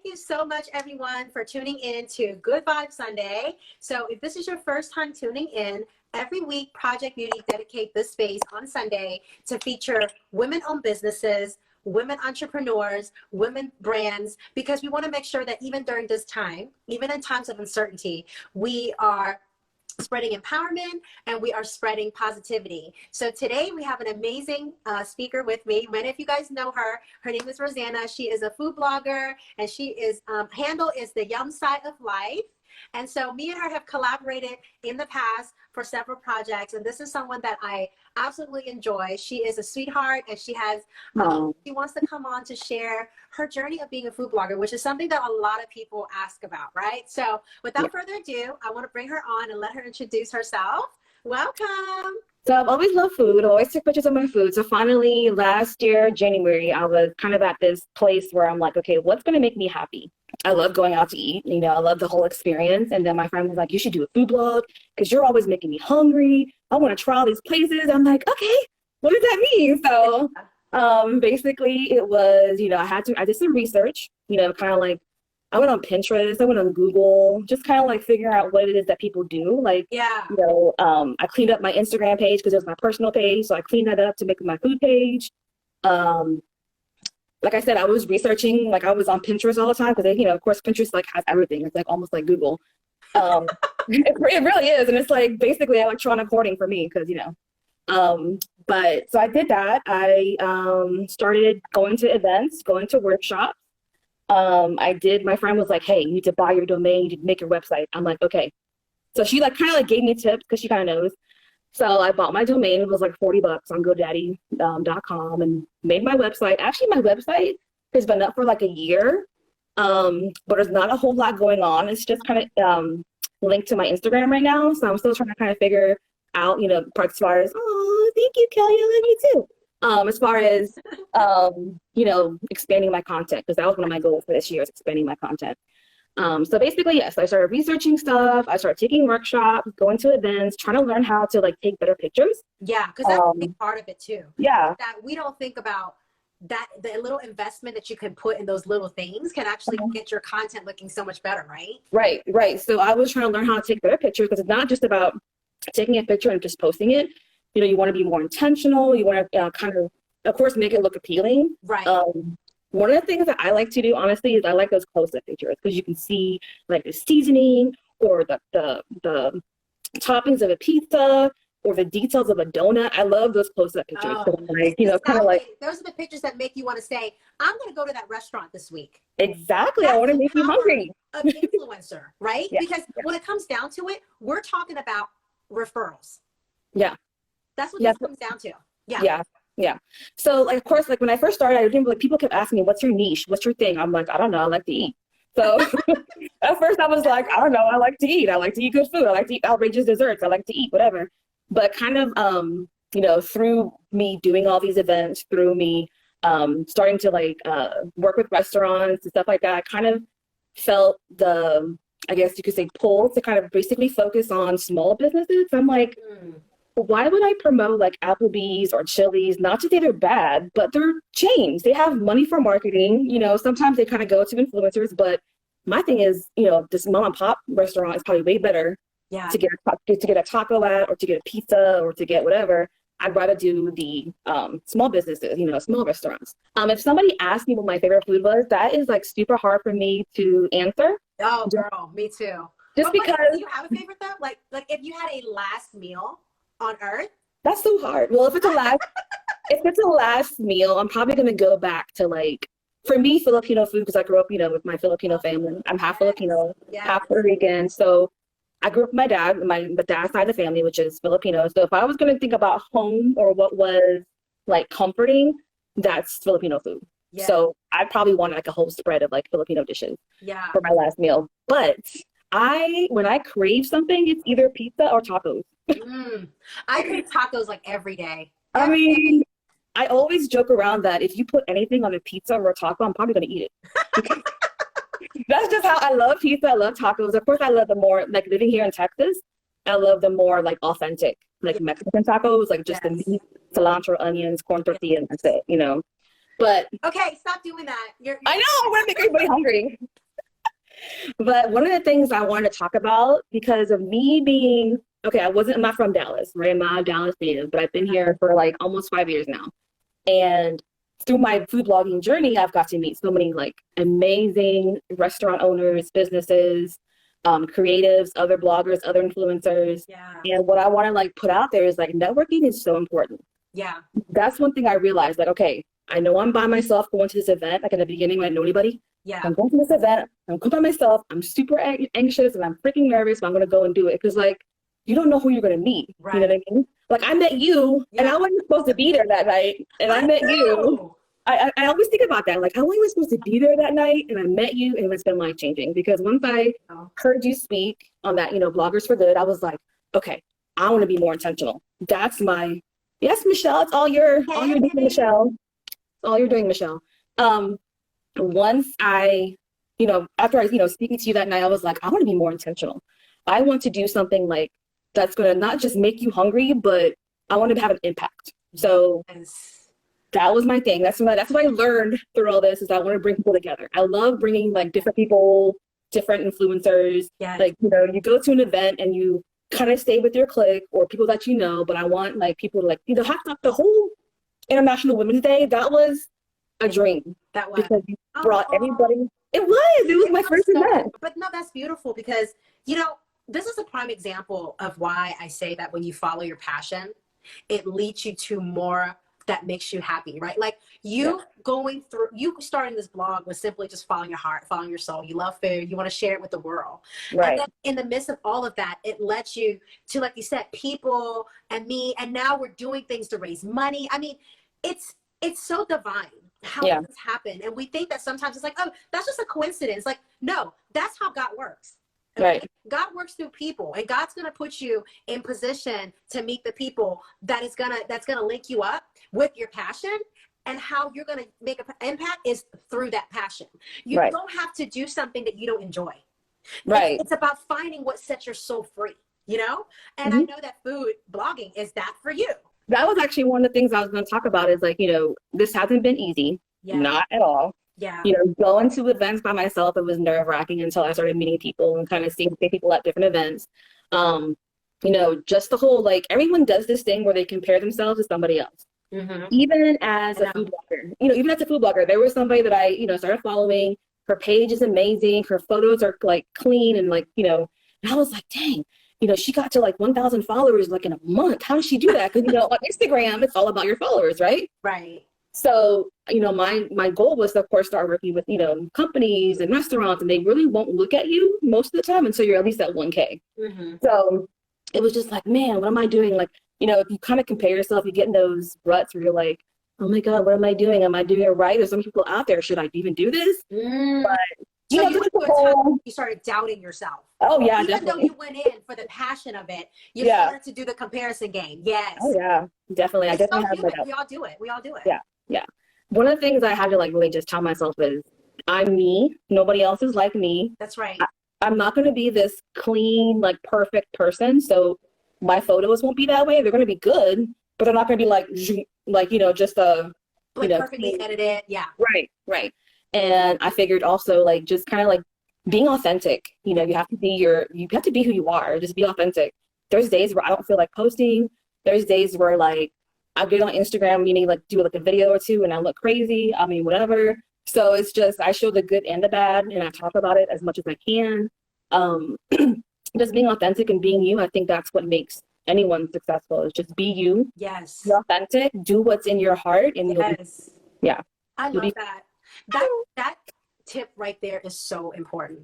Thank you so much, everyone, for tuning in to Good Vibe Sunday. So if this is your first time tuning in, every week, Project Beauty dedicate this space on Sunday to feature women-owned businesses, women entrepreneurs, women brands, because we want to make sure that even during this time, even in times of uncertainty, we are spreading empowerment and we are spreading positivity. So today we have an amazing speaker with me. Many of you guys know her. Her name is Roanna. She is a food blogger, and she is handle is the Yum Side of Life. And so me and her have collaborated in the past for several projects, and this is someone that I absolutely enjoy. She is a sweetheart, and she has she wants to come on to share her journey of being a food blogger, which is something that a lot of people ask about, right? So without further ado, I want to bring her on and let her introduce herself. Welcome. So I've always loved food. I always took pictures of my food. So finally, last year, January, I was kind of at this place where I'm like, okay, what's going to make me happy? I love going out to eat. You know, I love the whole experience. And then my friend was like, you should do a food blog because you're always making me hungry. I want to try all these places. I'm like, okay, what does that mean? So basically it was, you know, I did some research, you know, kind of like, I went on Pinterest, I went on Google, just kind of like figuring out what it is that people do. Like, you know, I cleaned up my Instagram page because it was my personal page. So I cleaned that up to make my food page. Like I said, I was researching, like I was on Pinterest all the time because, you know, of course, Pinterest like has everything. It's like almost like Google. It really is. And it's like basically electronic hoarding for me because, you know, but so I did that. I started going to events, going to workshops. My friend was like, hey, you need to buy your domain, you need to make your website. I'm like, okay. So she like kind of like gave me tips because she kind of knows. So I bought my domain. It was like $40 on GoDaddy.com and made my website. Actually, my website has been up for like a year, but there's not a whole lot going on. It's just kind of linked to my Instagram right now. So I'm still trying to kind of figure out, you know, parts as far as, oh, thank you, Kelly, I love you too. As far as, you know, expanding my content, because that was one of my goals for this year is expanding my content. So basically, yes, I started researching stuff. I started taking workshops, going to events, trying to learn how to like take better pictures. Yeah, because that's a big part of it too. Yeah. That we don't think about that the little investment that you can put in those little things can actually get your content looking so much better, right? Right. So I was trying to learn how to take better pictures because it's not just about taking a picture and just posting it. You know, you want to be more intentional. You want to kind of course, make it look appealing. Right. One of the things that I like to do, honestly, is I like those close-up pictures because you can see like the seasoning or the toppings of a pizza or the details of a donut. I love those close-up pictures. Like, you know, kind of like those are the pictures that make you want to say, I'm going to go to that restaurant this week. Exactly. I want to make you hungry. Of influencer, right? Yeah. Because when it comes down to it, we're talking about referrals. Yeah. That's what this comes down to. Yeah. So like, of course, like when I first started, I remember like people kept asking me, what's your niche? What's your thing? I'm like, I don't know. I like to eat. So at first I was like, I don't know. I like to eat. I like to eat good food. I like to eat outrageous desserts. I like to eat whatever. But kind of, you know, through me doing all these events, through me starting to like work with restaurants and stuff like that, I kind of felt the, I guess you could say, pull to kind of basically focus on small businesses. I'm like, why would I promote like Applebee's or Chili's? Not to say they're bad, but they're chains. They have money for marketing. You know, sometimes they kind of go to influencers, but my thing is, you know, this mom and pop restaurant is probably way better to get a taco at, or to get a pizza, or to get whatever. I'd rather do the small businesses, you know, small restaurants. If somebody asked me what my favorite food was, that is like super hard for me to answer. Oh, girl, me too. Just because. Do you have a favorite though? Like if you had a last meal on earth? That's so hard. Well, if it's a last meal, I'm probably gonna go back to like, for me, Filipino food, because I grew up, you know, with my Filipino family. I'm half Filipino, half Puerto Rican. So I grew up with my dad, my dad's side of the family, which is Filipino. So if I was gonna think about home or what was like comforting, that's Filipino food. Yeah. So I'd probably want like a whole spread of like Filipino dishes for my last meal. But when I crave something, it's either pizza or tacos. I crave tacos like every day. I mean, I always joke around that if you put anything on a pizza or a taco, I'm probably going to eat it. That's just how I love pizza. I love tacos. Of course, I love the more, like living here in Texas, I love the more like authentic, like Mexican tacos, like just the meat, cilantro, onions, corn tortilla, and that's it, you know. But okay, stop doing that. I know, I want to make everybody hungry. But one of the things I wanted to talk about, because of me being, okay, I'm not from Dallas, right? I'm not a Dallas native, but I've been here for like almost 5 years now. And through my food blogging journey, I've got to meet so many like amazing restaurant owners, businesses, creatives, other bloggers, other influencers. Yeah. And what I want to like put out there is like networking is so important. Yeah. That's one thing I realized, like, okay, I know I'm by myself going to this event. Like in the beginning, when I didn't know anybody, Yeah. I'm going to this event. I'm going by myself. I'm super anxious and I'm freaking nervous, but I'm going to go and do it. Because like, you don't know who you're going to meet. Right. You know what I mean? Like I met you and I wasn't supposed to be there that night. And I met you. I always think about that. Like I wasn't even supposed to be there that night. And I met you and it's been life changing. Because once I heard you speak on that, Bloggers for Good, I was like, okay, I want to be more intentional. That's my, yes, Michelle, it's all you're doing, Michelle. All you're doing, Michelle. Once I, after I, speaking to you that night, I was like, I want to be more intentional. I want to do something like that's going to not just make you hungry, but I want to have an impact. So that was my thing. That's what I learned through all this is I want to bring people together. I love bringing like different people, different influencers. Yes. Like, you go to an event and you kind of stay with your clique or people that you know, but I want like people to like, have the whole International Women's Day. That was a dream. That was. Because you brought everybody. It was my first event. But no, that's beautiful because, this is a prime example of why I say that when you follow your passion, it leads you to more that makes you happy, right? Like you starting this blog was simply just following your heart, following your soul. You love food. You want to share it with the world. Right. And then in the midst of all of that, it lets you to, like you said, people and me, and now we're doing things to raise money. I mean, it's so divine how things happen. And we think that sometimes it's like, oh, that's just a coincidence. Like, no, that's how God works. Okay? Right. God works through people, and God's going to put you in position to meet the people that's going to link you up with your passion. And how you're going to make an impact is through that passion. You don't have to do something that you don't enjoy. Right. It's about finding what sets your soul free, And I know that food blogging is that for you. That was actually one of the things I was going to talk about is like, this hasn't been easy. Yeah. Not at all. Yeah. Going to events by myself, it was nerve wracking until I started meeting people and kind of seeing people at different events. Just the whole, like, everyone does this thing where they compare themselves to somebody else. Mm-hmm. Even as a food blogger, there was somebody that I, started following. Her page is amazing. Her photos are like clean and like, and I was like, dang, she got to like 1,000 followers like in a month. How does she do that? Because, on Instagram, it's all about your followers, right? Right. So, my goal was to, of course, start working with, companies and restaurants, and they really won't look at you most of the time until you're at least at 1K. Mm-hmm. So it was just like, man, what am I doing? Like, if you kind of compare yourself, you get in those ruts where you're like, oh my God, what am I doing? Am I doing it right? There's some people out there. Should I even do this? Mm. But, you started doubting yourself. Oh yeah, even definitely. Though you went in for the passion of it, you started to do the comparison game. Yes. Oh yeah, definitely. I definitely have my doubts. We all do it. Yeah. One of the things I had to like really just tell myself is, I'm me. Nobody else is like me. That's right. I'm not going to be this clean, like perfect person. So my photos won't be that way. They're going to be good, but they're not going to be like just a perfectly edited. Yeah. Right. And I figured also like just kind of like being authentic. You have to be who you are. Just be authentic. There's days where I don't feel like posting. There's days where like I get on Instagram, meaning like do like a video or two and I look crazy. I mean, whatever. So it's just, I show the good and the bad and I talk about it as much as I can. Just being authentic and being you. I think that's what makes anyone successful is just be you. Yes. Be authentic, do what's in your heart. And I love that. That tip right there is so important.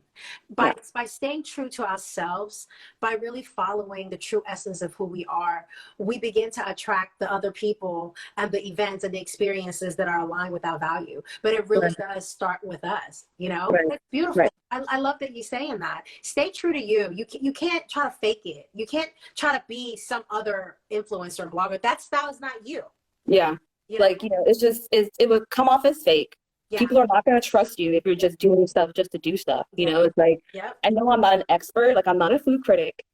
By staying true to ourselves, by really following the true essence of who we are, we begin to attract the other people and the events and the experiences that are aligned with our value. But it really does start with us, It's beautiful. Right. I love that you're saying that. Stay true to you. You can't try to fake it. You can't try to be some other influencer blogger. That style is not you. Yeah. It's just, it would come off as fake. Yeah. People are not going to trust you if you're just doing stuff just to do stuff. It's like, I know I'm not an expert. Like, I'm not a food critic.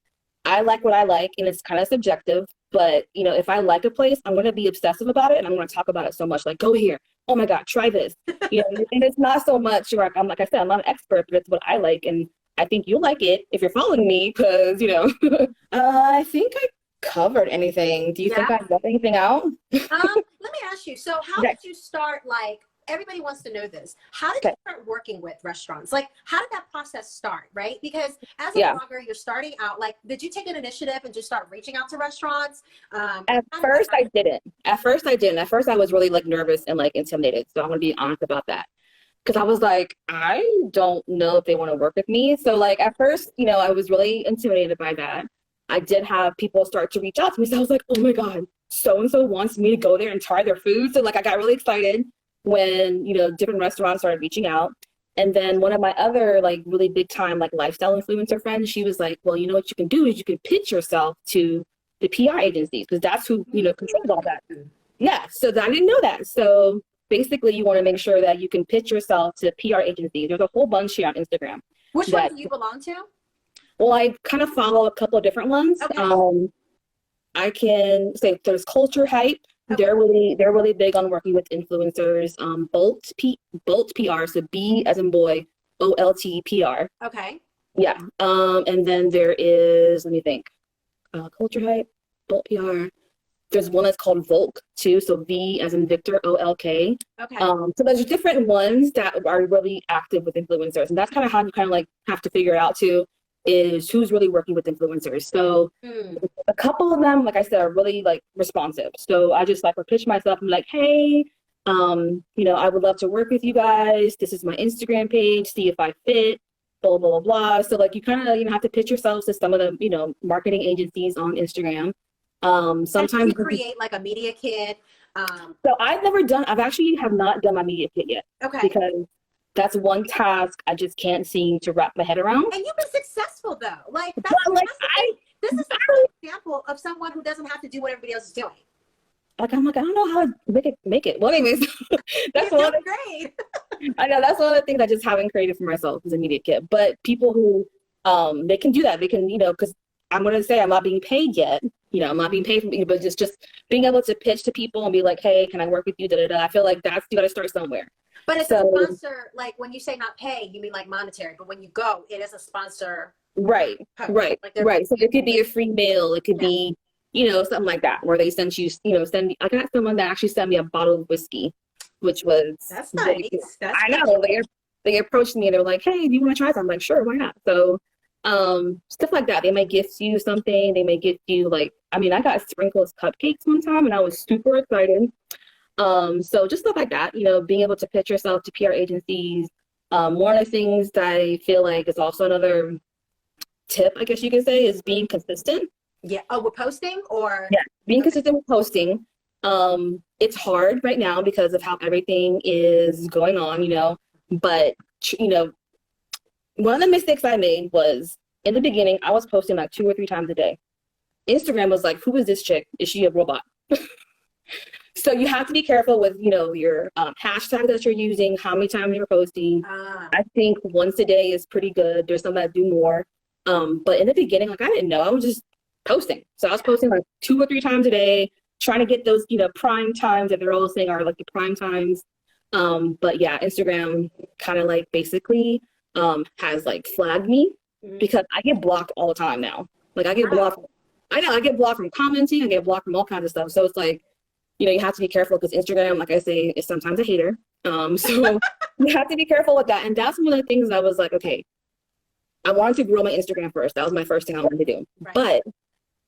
I like what I like, and it's kind of subjective. But you know, if I like a place, I'm going to be obsessive about it, and I'm going to talk about it so much. Like, go here. Oh my God, try this. You know, and it's not so much like I'm like I said, I'm not an expert, but it's what I like, and I think you'll like it if you're following me, because you know, I think I covered anything. Do you think Yeah. I left anything out? Let me ask you. So how Okay. did you start, like, everybody wants to know this. How did you Okay. start working with restaurants? Like, how did that process start, right? Because as a Yeah. blogger, you're starting out, like, did you take an initiative and just start reaching out to restaurants? At How did that first, I happen? didn't. At first, I didn't. At first, I was really like nervous and like intimidated. So I'm gonna be honest about that. Because I was like, I don't know if they want to work with me. So like at first, you know, I was really intimidated by that. I did have people start to reach out to me. So I was like, oh my God, so and so wants me to go there and try their food. So like I got really excited when, you know, different restaurants started reaching out. And then one of my other like really big time like lifestyle influencer friends, she was like, well, you know what you can do is you can pitch yourself to the PR agencies, because that's who, you know, controls all that. Yeah. So I didn't know that. So basically you want to make sure that you can pitch yourself to PR agencies. There's a whole bunch here on Instagram Which one that, do you belong to? well, I kind of follow a couple of different ones. Okay. I can say there's Culture Hype. Okay. They're really big on working with influencers. Bolt PR, so B as in boy, OLT PR. Okay. Yeah. And then there is, let me think, Culture Hype, Bolt PR. There's one that's called Volk too, so V as in Victor, OLK. Okay. So there's different ones that are really active with influencers, and that's kind of how you kind of like have to figure it out too, is who's really working with influencers. So a couple of them, like I said, are really like responsive. So I just like would pitch myself and be like, hey, you know, I would love to work with you guys. This is my Instagram page. See if I fit. Blah blah blah blah. So like you kind of, you know, have to pitch yourselves to some of the, you know, marketing agencies on Instagram. And Sometimes you create like a media kit. so I've actually have not done my media kit yet, Okay. because that's one task I just can't seem to wrap my head around. And you've been successful though. Like that's, But like that's the thing. This is a good example of someone who doesn't have to do what everybody else is doing. I'm like, I don't know how to make it. Well, anyways, that's You're one. doing great. I know that's one of the things I just haven't created for myself is a media kit. But people who they can do that. They can, you know, because I'm gonna say I'm not being paid yet. You know, I'm not being paid from you, but just being able to pitch to people and be like, hey, can I work with you? Da, da, da. I feel like that's, you got to start somewhere. But it's So a sponsor, like when you say not pay, you mean like monetary. But when you go, it is a sponsor. right, post. right, Like right. So it could be a free meal. It could Yeah. be, you know, something like that, where they send you, you know, send. I got someone that actually sent me a bottle of whiskey, which was That's really cool. nice. That's I know they approached me and they're like, hey, do you want to try some? I'm like, sure, why not? So stuff like that. They may gift you something. They may gift you like, I mean, I got sprinkles cupcakes one time and I was super excited. So just stuff like that, you know, being able to pitch yourself to PR agencies. One of the things that I feel like is also another tip, I guess you could say, is being consistent. Yeah. Oh, we're posting or Yeah, being consistent with posting. It's hard right now because of how everything is going on, you know, but you know, one of the mistakes I made was in the beginning, I was posting like 2 or 3 times a day. Instagram was like, who is this chick? Is she a robot? So you have to be careful with, you know, your hashtag that you're using, how many times you're posting. I think once a day is pretty good. There's some that do more. But in the beginning, like I didn't know, I was just posting. So I was posting like 2 or 3 times a day, trying to get those, you know, prime times that they're all saying are like the prime times. But yeah, Instagram kind of like basically has like flagged me because I get blocked all the time now. Like I get blocked. I know I get blocked from commenting. I get blocked from all kinds of stuff. So it's like, you know, you have to be careful because Instagram, like I say, is sometimes a hater. So you have to be careful with that. And that's one of the things I was like, okay, I wanted to grow my Instagram first. That was my first thing I wanted to do. Right. But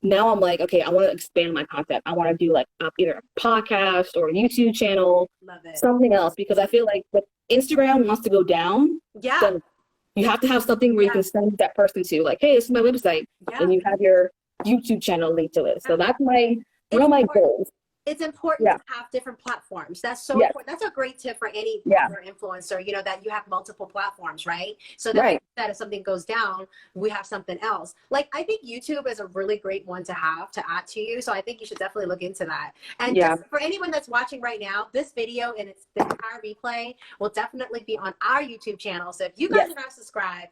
now I'm like, okay, I want to expand my content. I want to do like either a podcast or a YouTube channel, Love it. something else, because I feel like if Instagram wants to go down, Yeah. then you have to have something where you can send that person to, like, hey, this is my website, and you have your YouTube channel linked to it. So that's one of my goals. It's important to have different platforms. That's so important. That's a great tip for any influencer, you know, that you have multiple platforms, right? So that, that if something goes down, we have something else. Like, I think YouTube is a really great one to have to add to you. So I think you should definitely look into that. And just for anyone that's watching right now, this video and its the entire replay will definitely be on our YouTube channel. So if you guys are not subscribed,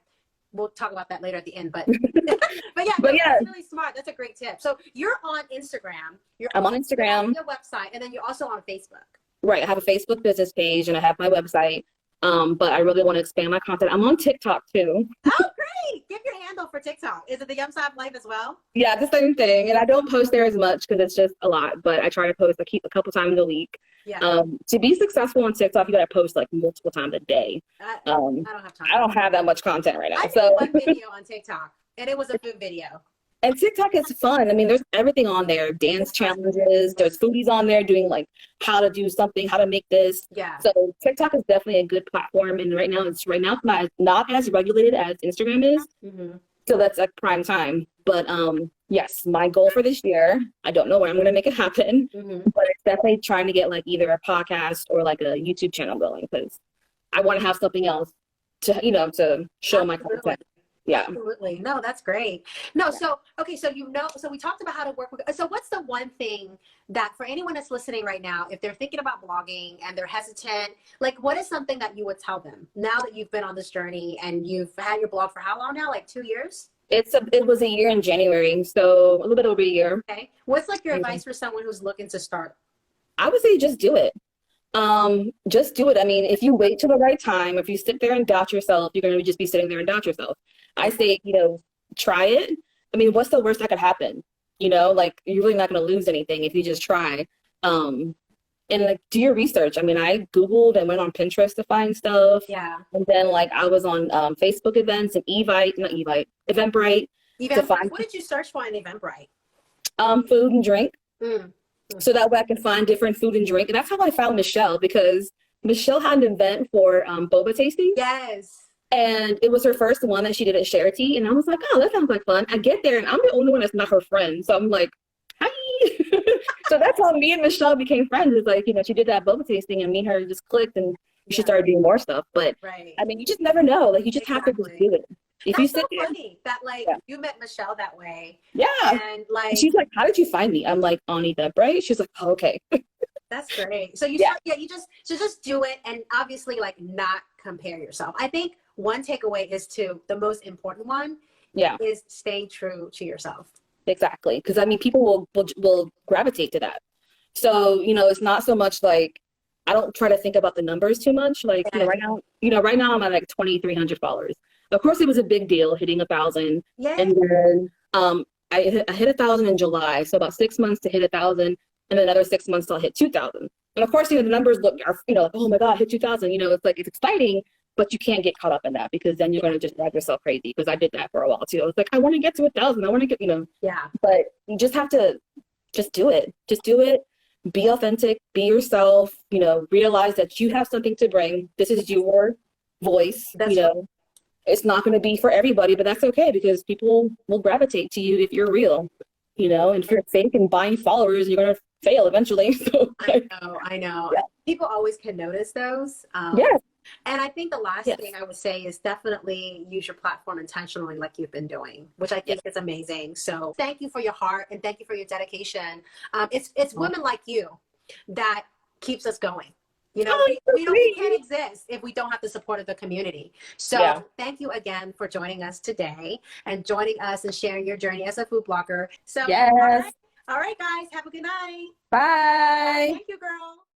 we'll talk about that later at the end, but but yeah, no, that's really smart. That's a great tip. So you're on Instagram. I'm on Instagram. Your website, and then you're also on Facebook. Right. I have a Facebook business page and I have my website. But I really want to expand my content. I'm on TikTok too. Oh, great. Give your handle for TikTok. Is it the Yum Side Life as well? Yeah, the same thing. And I don't post there as much because it's just a lot, but I try to post a couple times a week. Yeah. To be successful on TikTok, you got to post like multiple times a day. I don't have time. I don't have that much content right now. I did one video on TikTok and it was a food video. And TikTok is fun. I mean, there's everything on there. Dance challenges. There's foodies on there doing like how to do something, how to make this. Yeah. So TikTok is definitely a good platform. And right now it's not as regulated as Instagram is. Mm-hmm. So that's like prime time. But yes, my goal for this year, I don't know when I'm going to make it happen, but it's definitely trying to get like either a podcast or like a YouTube channel going because I want to have something else to, to show my content. Yeah. Absolutely. No, that's great. No, so, okay. So, so we talked about how to work with, so what's the one thing that for anyone that's listening right now, if they're thinking about blogging and they're hesitant, like what is something that you would tell them now that you've been on this journey and you've had your blog for how long now? Like 2 years? It was a year in January. So a little bit over a year. Okay. What's like your advice for someone who's looking to start? I would say just do it. Just do it. I mean, if you wait till the right time, if you sit there and doubt yourself, you're going to just be sitting there and doubt yourself. I say, try it. I mean, what's the worst that could happen? Like you're really not going to lose anything if you just try. And like do your research. I mean, I Googled and went on Pinterest to find stuff. Yeah. And then like I was on Facebook events and Eventbrite. What did you search for in Eventbrite? Food and drink. So that way I can find different food and drink. And that's how I found Michelle, because Michelle had an event for boba tasting. Yes. And it was her first one that she did at Charity. And I was like, oh, that sounds like fun. I get there and I'm the only one that's not her friend. So I'm like, hi. So that's how me and Michelle became friends. It's like, she did that boba tasting and me and her just clicked and she started doing more stuff. But I mean, you just never know. Like you just have to just do it. If That's you sit so funny that you met Michelle that way. Yeah. And and she's like, how did you find me? I'm like, on Eventbrite. She's like, oh, okay. That's great. So you just do it and obviously like not compare yourself. I think one takeaway is the most important one is staying true to yourself. Exactly. Because I mean, people will gravitate to that. So, it's not so much like, I don't try to think about the numbers too much. Like, right now I'm at like 2,300 followers. Of course, it was a big deal hitting 1,000. Yeah. And then I hit 1,000 in July. So about 6 months to hit 1,000 and then another 6 months till I hit 2,000. And of course, the numbers are like, oh my God, hit 2,000. It's like, it's exciting, but you can't get caught up in that because then you're going to just drive yourself crazy. Because I did that for a while too. I was like, I want to get to 1,000. I want to get, Yeah. But you just have to just do it. Just do it. Be authentic. Be yourself. Realize that you have something to bring. This is your voice. It's not going to be for everybody, but that's okay because people will gravitate to you if you're real. And if you're fake and buying followers, you're going to fail eventually. So, I know. Yeah. People always can notice those. Yes. And I think the last thing I would say is definitely use your platform intentionally like you've been doing, which I think is amazing. So thank you for your heart and thank you for your dedication. It's women like you that keeps us going. We can't exist if we don't have the support of the community. So thank you again for joining us today and joining us and sharing your journey as a food blogger. So all right, guys, have a good night. Bye. Thank you, girl.